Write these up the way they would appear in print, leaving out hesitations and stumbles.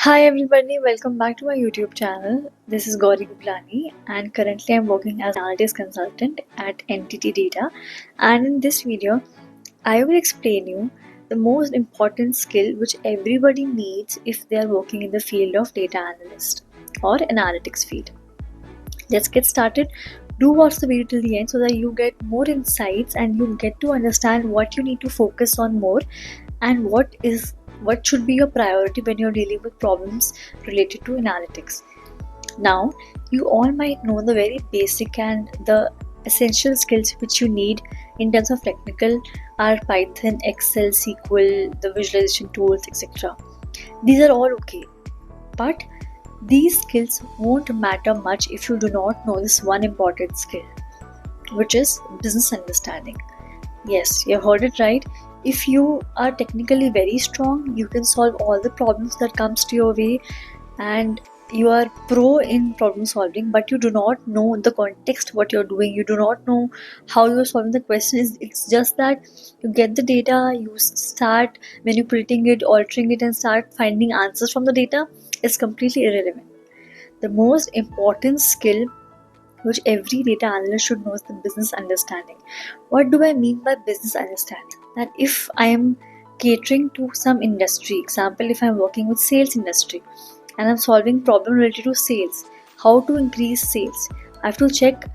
Hi everybody, welcome back to my YouTube channel. This is Gauri Guplani and currently I'm working as an analytics consultant at NTT Data, and in this video I will explain you the most important skill which everybody needs if they are working in the field of data analyst or analytics field. Let's get started. Do watch the video till the end so that you get more insights and you get to understand what you need to focus on more and what should be your priority when you're dealing with problems related to analytics. Now, you all might know the very basic and the essential skills which you need in terms of technical are Python, Excel, SQL, the visualization tools, etc. These are all okay, but these skills won't matter much if you do not know this one important skill, which is business understanding. Yes, you heard it right. If you are technically very strong, you can solve all the problems that comes to your way and you are pro in problem solving, but you do not know the context what you're doing. You do not know how you're solving the question. It's just that you get the data, you start manipulating it, altering it, and start finding answers from the data. It's completely irrelevant. The most important skill which every data analyst should know is the business understanding. What do I mean by business understanding? That if I am catering to some industry, example, if I'm working with sales industry and I'm solving problem related to sales, how to increase sales, I have to check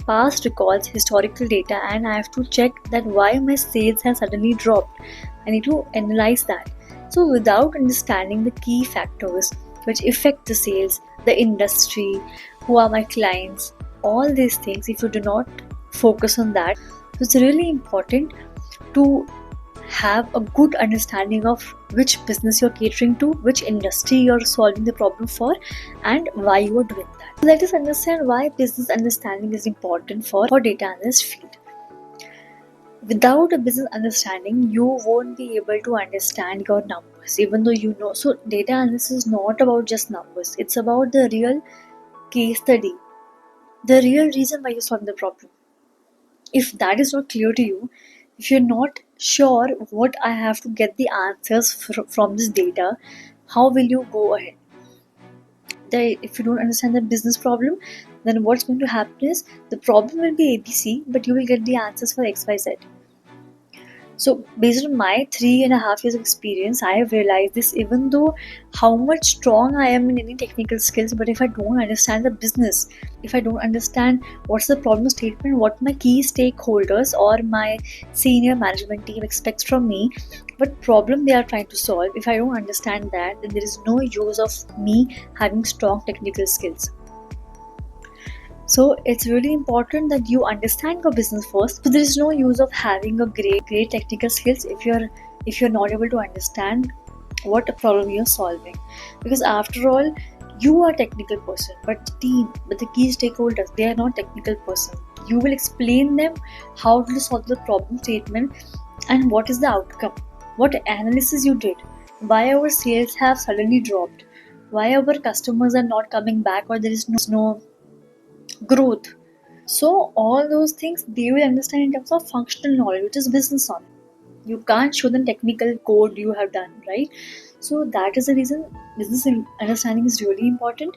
past records, historical data, and I have to check that why my sales has suddenly dropped. I need to analyze that. So without understanding the key factors which affect the sales, the industry, who are my clients, all these things, if you do not focus on that, so it's really important to have a good understanding of which business you're catering to, which industry you're solving the problem for, and why you are doing that. Let us understand why business understanding is important for data analyst field. Without a business understanding, you won't be able to understand your numbers, even though you know. So data analysis is not about just numbers, it's about the real case study, the real reason why you're solving the problem. If that is not clear to you, if you're not sure what I have to get the answers from this data, how will you go ahead? If you don't understand the business problem, then what's going to happen is the problem will be ABC, but you will get the answers for XYZ. So, based on my 3.5 years of experience, I have realized this, even though how much strong I am in any technical skills, but if I don't understand the business, if I don't understand what's the problem statement, what my key stakeholders or my senior management team expects from me, what problem they are trying to solve, if I don't understand that, then there is no use of me having strong technical skills. So it's really important that you understand your business first. So there is no use of having a great technical skills if you're not able to understand what a problem you're solving. Because after all, you are a technical person, but the team, but the key stakeholders, they are not technical person. You will explain them how to solve the problem statement and what is the outcome, what analysis you did, why our sales have suddenly dropped, why our customers are not coming back, or there is no growth. So all those things they will understand in terms of functional knowledge, which is business knowledge. You can't show them technical code you have done, right? So that is the reason business understanding is really important.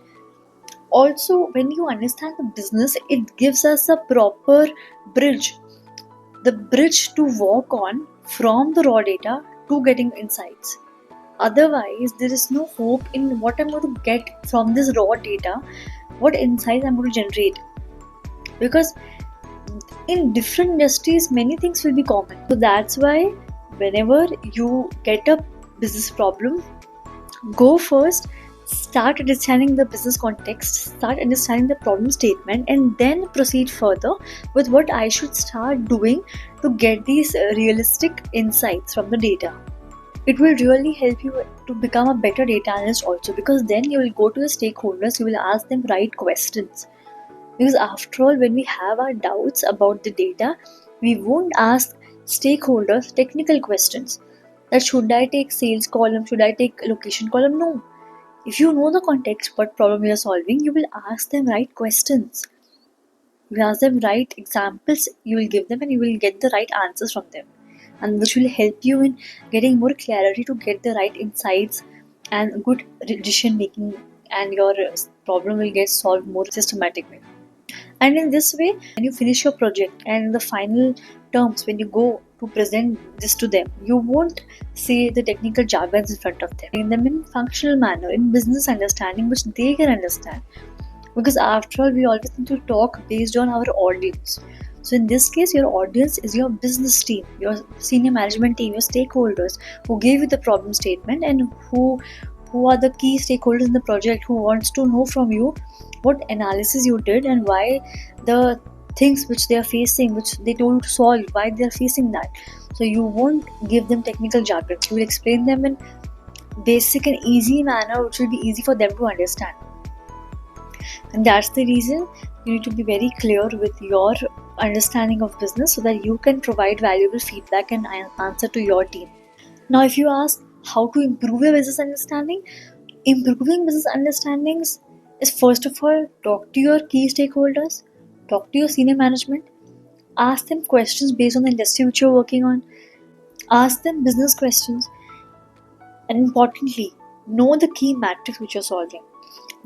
Also, when you understand the business, it gives us a proper bridge, the bridge to walk on from the raw data to getting insights. Otherwise, there is no hope in what I'm going to get from this raw data, what insights I'm going to generate. Because in different industries many things will be common, so that's why whenever you get a business problem, go first, start understanding the business context, start understanding the problem statement, and then proceed further with what I should start doing to get these realistic insights from the data. It will really help you to become a better data analyst also, because then you will go to the stakeholders, you will ask them right questions. Because after all, when we have our doubts about the data, we won't ask stakeholders technical questions. That should I take sales column, should I take location column? No. If you know the context, what problem you are solving, you will ask them right questions. You ask them right examples, you will give them and you will get the right answers from them. And which will help you in getting more clarity to get the right insights and good decision making, and your problem will get solved more systematic way. And in this way, when you finish your project and in the final terms, when you go to present this to them, you won't say the technical jargons in front of them. In them in functional manner, in business understanding, which they can understand. Because after all, we always need to talk based on our audience. So in this case, your audience is your business team, your senior management team, your stakeholders who gave you the problem statement, and who are the key stakeholders in the project, who wants to know from you what analysis you did and why the things which they are facing, which they told you to solve, why they are facing that. So you won't give them technical jargon. You will explain them in basic and easy manner, which will be easy for them to understand. And that's the reason you need to be very clear with your understanding of business so that you can provide valuable feedback and answer to your team. Now, if you ask how to improve your business understanding, improving business understandings is first of all talk to your key stakeholders, talk to your senior management, ask them questions based on the industry which you're working on, ask them business questions, and importantly, know the key metrics which you're solving.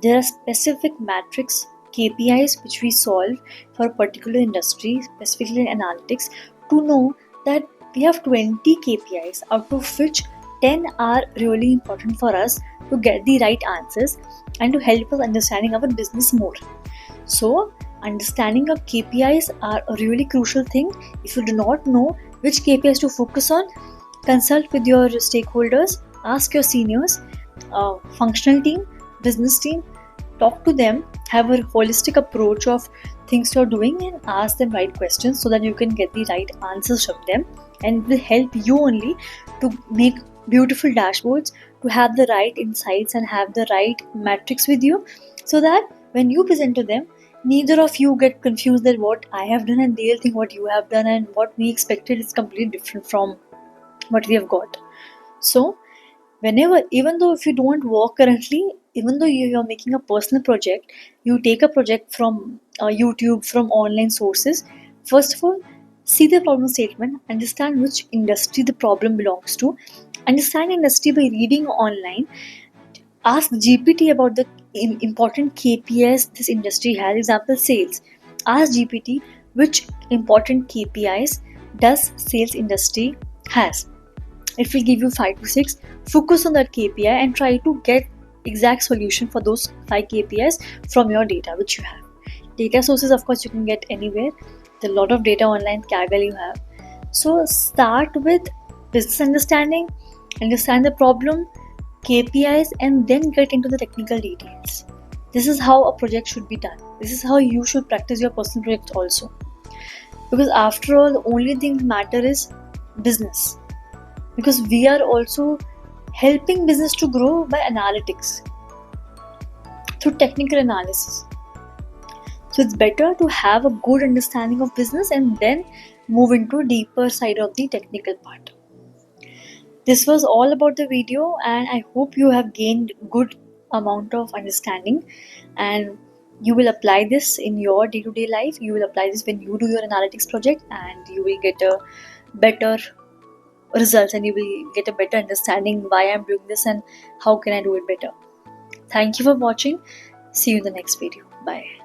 There are specific metrics, KPIs, which we solve for a particular industry, specifically in analytics, to know that we have 20 KPIs, out of which 10 are really important for us to get the right answers and to help us understanding our business more. So, understanding of KPIs are a really crucial thing. If you do not know which KPIs to focus on, consult with your stakeholders, ask your seniors, functional team, business team, talk to them, have a holistic approach of things you're doing, and ask them right questions so that you can get the right answers from them, and it will help you only to make beautiful dashboards, to have the right insights and have the right metrics with you, so that when you present to them, neither of you get confused that what I have done and they'll think what you have done, and what we expected is completely different from what we have got. So whenever, even though if you don't work currently, even though you're making a personal project, you take a project from YouTube, from online sources, first of all, see the problem statement, understand which industry the problem belongs to, understand industry by reading online, ask GPT about the important KPIs this industry has. Example, sales. Ask GPT which important KPIs does sales industry has. It will give you 5 to 6. Focus on that KPI and try to get exact solution for those 5 KPIs from your data which you have. Data sources, of course, you can get anywhere. There's a lot of data online, Kaggle you have. So start with business understanding, understand the problem, KPIs, and then get into the technical details. This is how a project should be done. This is how you should practice your personal project also. Because after all, the only thing that matter is business. Because we are also helping business to grow by analytics, through technical analysis. So it's better to have a good understanding of business and then move into a deeper side of the technical part. This was all about the video, and I hope you have gained good amount of understanding, and you will apply this in your day-to-day life. You will apply this when you do your analytics project, and you will get a better results, and you will get a better understanding why I'm doing this and how can I do it better. Thank you for watching. See you in the next video. Bye.